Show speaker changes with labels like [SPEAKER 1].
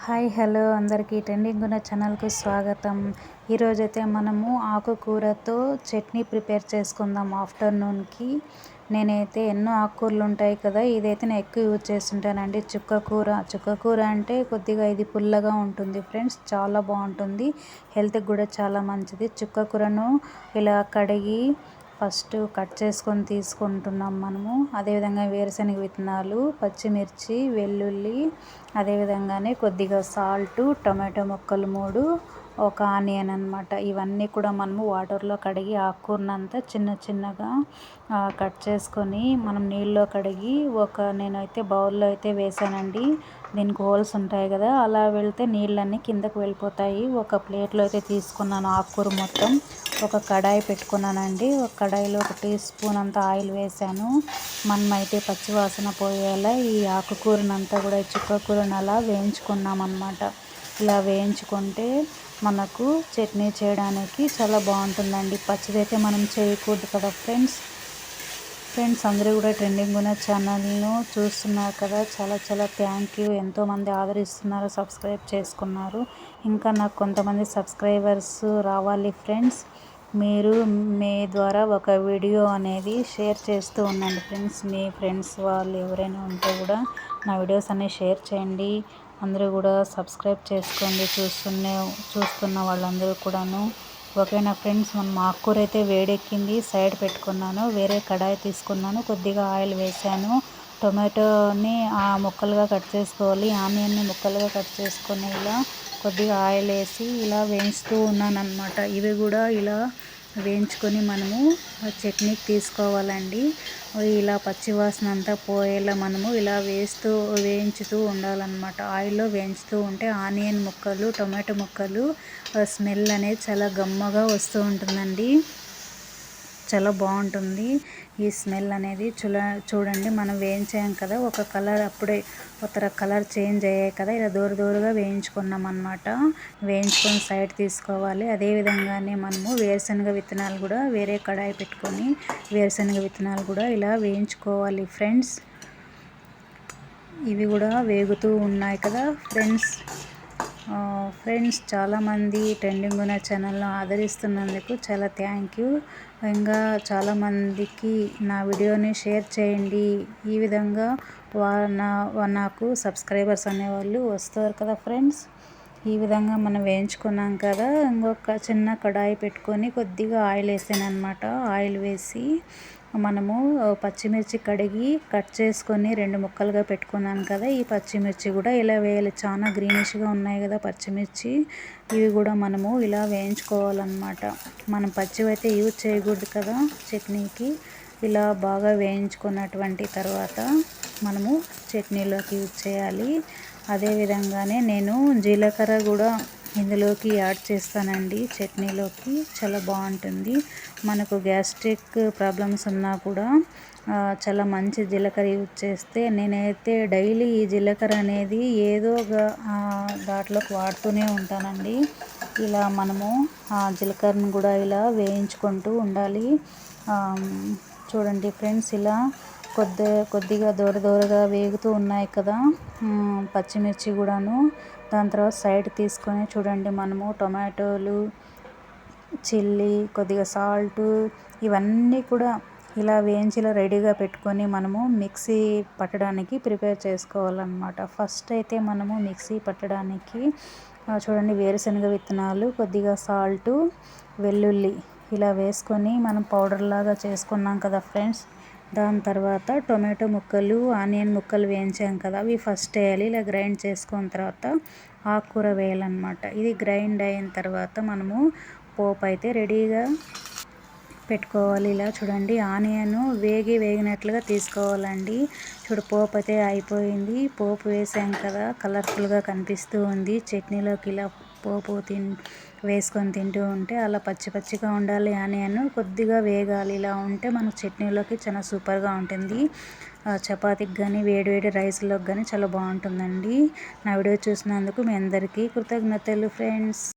[SPEAKER 1] Hi hello అందరికీ trending ఉన్న ఛానల్కు స్వాగతం. ఈరోజైతే మనము ఆకుకూరతో చట్నీ ప్రిపేర్ చేసుకుందాం ఆఫ్టర్నూన్కి. నేనైతే ఎన్నో ఆకుకూరలు ఉంటాయి కదా, ఇదైతే నేను ఎక్కువ యూజ్ చేస్తుంటానండి. చుక్కకూర అంటే కొద్దిగా ఇది పుల్లగా ఉంటుంది ఫ్రెండ్స్, చాలా బాగుంటుంది, హెల్త్కి కూడా చాలా మంచిది. చుక్కకూరను ఇలా కడిగి ఫస్ట్ కట్ చేసుకొని తీసుకుంటున్నాం మనము. అదేవిధంగా వేరుశనగ విత్తనాలు, పచ్చిమిర్చి, వెల్లుల్లి, అదేవిధంగానే కొద్దిగా సాల్టు, టమాటో ముక్కలు 3, ఒక ఆనియన్ అనమాట. ఇవన్నీ కూడా మనము వాటర్లో కడిగి ఆకుకూరనంతా చిన్న చిన్నగా కట్ చేసుకొని మనం నీళ్ళలో కడిగి నేనైతే బౌల్లో అయితే వేసానండి. దీనికి హోల్స్ ఉంటాయి కదా, అలా వెళ్తే నీళ్ళన్నీ కిందకు వెళ్ళిపోతాయి. ఒక ప్లేట్లో అయితే తీసుకున్నాను ఆకుకూర మొత్తం. ఒక కడాయి పెట్టుకున్నానండి. ఒక కడాయిలో 1 టీ స్పూన్ అంత ఆయిల్ వేసాను. మనమైతే పచ్చివాసన పోయేలా ఈ ఆకుకూరనంతా కూడా, చుక్కకూరను అలా వేయించుకున్నాం అన్నమాట. ఇలా వేయించుకుంటే మనకు చట్నీ చేయడానికి చాలా బాగుంటుందండి. పచ్చిదైతే మనం చేయకూడదు కదా ఫ్రెండ్స్ అందరూ కూడా ట్రెండింగ్ ఉన్న ఛానల్ను చూస్తున్నారు కదా, చాలా చాలా థ్యాంక్ యూ. ఎంతోమంది ఆదరిస్తున్నారు, సబ్స్క్రైబ్ చేసుకున్నారు. ఇంకా నాకు కొంతమంది సబ్స్క్రైబర్స్ రావాలి ఫ్రెండ్స్. మీరు మీ ద్వారా ఒక వీడియో అనేది షేర్ చేస్తూ ఉండండి ఫ్రెండ్స్. మీ ఫ్రెండ్స్ వాళ్ళు ఎవరైనా ఉంటే కూడా నా వీడియోస్ అన్నీ షేర్ చేయండి. అందరూ కూడా సబ్స్క్రైబ్ చేసుకోండి, చూస్తున్న వాళ్ళందరూ కూడాను. ఓకేనా ఫ్రెండ్స్, మనం ఆకుకూర అయితే వేడెక్కింది, సైడ్ పెట్టుకున్నాను. వేరే కడాయి తీసుకున్నాను, కొద్దిగా ఆయిల్ వేసాను. టొమాటోని ముక్కలుగా కట్ చేసుకోవాలి, ఆనియన్ని ముక్కలుగా కట్ చేసుకొని ఇలా కొద్దిగా ఆయిల్ వేసి ఇలా వేయిస్తూ ఉన్నాను అనమాట. ఇవి కూడా ఇలా వేయించుకొని మనము చట్నీకి తీసుకోవాలండి. ఇలా పచ్చివాసన అంతా పోయేలా మనము ఇలా వేయించుతూ ఉండాలన్నమాట. ఆయిల్లో వేయించుతూ ఉంటే ఆనియన్ ముక్కలు, టొమాటో ముక్కలు స్మెల్ అనేది చాలా గమ్మగా వస్తూ ఉంటుందండి, చాలా బాగుంటుంది ఈ స్మెల్ అనేది. చూడండి, మనం వేయించాం కదా, ఒక కలర్ అప్పుడే కలర్ చేంజ్ అయ్యాయి కదా, ఇలా దూరగా వేయించుకున్నాం అన్నమాట. వేయించుకొని సైడ్ తీసుకోవాలి. అదేవిధంగానే మనము వేరుశనగ విత్తనాలు కూడా వేరే కడాయి పెట్టుకొని వేరుశనగ విత్తనాలు కూడా ఇలా వేయించుకోవాలి ఫ్రెండ్స్. ఇవి కూడా వేగుతూ ఉన్నాయి కదా ఫ్రెండ్స్ చాలామంది ట్రెండింగ్ ఉన్న ఛానల్ను ఆదరిస్తున్నందుకు చాలా థ్యాంక్ యూ. ఇంకా చాలామందికి నా వీడియోని షేర్ చేయండి. ఈ విధంగా నాకు సబ్స్క్రైబర్స్ అనేవాళ్ళు వస్తారు కదా ఫ్రెండ్స్. ఈ విధంగా మనం వేయించుకున్నాం కదా, ఇంకొక చిన్న కడాయి పెట్టుకొని కొద్దిగా ఆయిల్ వేసాను అనమాట. ఆయిల్ వేసి మనము పచ్చిమిర్చి కడిగి కట్ చేసుకొని 2 ముక్కలుగా పెట్టుకున్నాను కదా, ఈ పచ్చిమిర్చి కూడా ఇలా వేయాలి. చాలా గ్రీనిష్గా ఉన్నాయి కదా పచ్చిమిర్చి, ఇవి కూడా మనము ఇలా వేయించుకోవాలన్నమాట. మనం పచ్చివైతే యూజ్ చేయకూడదు కదా చట్నీకి. ఇలా బాగా వేయించుకున్నటువంటి తర్వాత మనము చట్నీలోకి యూజ్ చేయాలి. అదేవిధంగానే నేను జీలకర్ర కూడా ఇందులోకి యాడ్ చేస్తానండి చట్నీలోకి, చాలా బాగుంటుంది. మనకు గ్యాస్ట్రిక్ ప్రాబ్లమ్స్ ఉన్నా కూడా చాలా మంచి జీలకర్ర యూజ్ చేస్తే. నేనైతే డైలీ ఈ జీలకర్ర అనేది ఏదో ఒక దాంట్లోకి వాడుతూనే ఉంటానండి. ఇలా మనము జీలకర్రను కూడా ఇలా వేయించుకుంటూ ఉండాలి. చూడండి ఫ్రెండ్స్, ఇలా కొద్దిగా దూరగా వేగుతూ ఉన్నాయి కదా పచ్చిమిర్చి కూడాను. దాని తర్వాత సైడ్ తీసుకొని చూడండి, మనము టొమాటోలు, చిల్లీ, కొద్దిగా సాల్టు, ఇవన్నీ కూడా ఇలా వేయించి ఇలా రెడీగా పెట్టుకొని మనము మిక్సీ పట్టడానికి ప్రిపేర్ చేసుకోవాలన్నమాట. ఫస్ట్ అయితే మనము మిక్సీ పట్టడానికి చూడండి, వేరుశనగ విత్తనాలు, కొద్దిగా సాల్టు, వెల్లుల్లి ఇలా వేసుకొని మనం పౌడర్ లాగా చేసుకున్నాం కదా ఫ్రెండ్స్. దాని తర్వాత టొమాటో ముక్కలు, ఆనియన్ ముక్కలు వేయించాం కదా, అవి ఫస్ట్ వేయాలి. ఇలా గ్రైండ్ చేసుకున్న తర్వాత ఆకుకూర వేయాలన్నమాట. ఇది గ్రైండ్ అయిన తర్వాత మనము పోపు అయితే రెడీగా పెట్టుకోవాలి. ఇలా చూడండి, ఆనియన్ వేగినట్లుగా తీసుకోవాలండి. పోపు అయితే అయిపోయింది. పోపు వేసాం కదా, కలర్ఫుల్గా కనిపిస్తూ ఉంది. చట్నీలోకి ఇలా పోపు వేసుకొని తింటూ ఉంటే అలా పచ్చిగా ఉండాలి. ఆనియన్ కొద్దిగా వేగాలి. ఇలా ఉంటే మనకు చట్నీలోకి చాలా సూపర్గా ఉంటుంది. చపాతీకి కానీ వేడి రైస్లోకి కానీ చాలా బాగుంటుందండి. నా వీడియో చూసినందుకు మీ అందరికీ కృతజ్ఞతలు ఫ్రెండ్స్.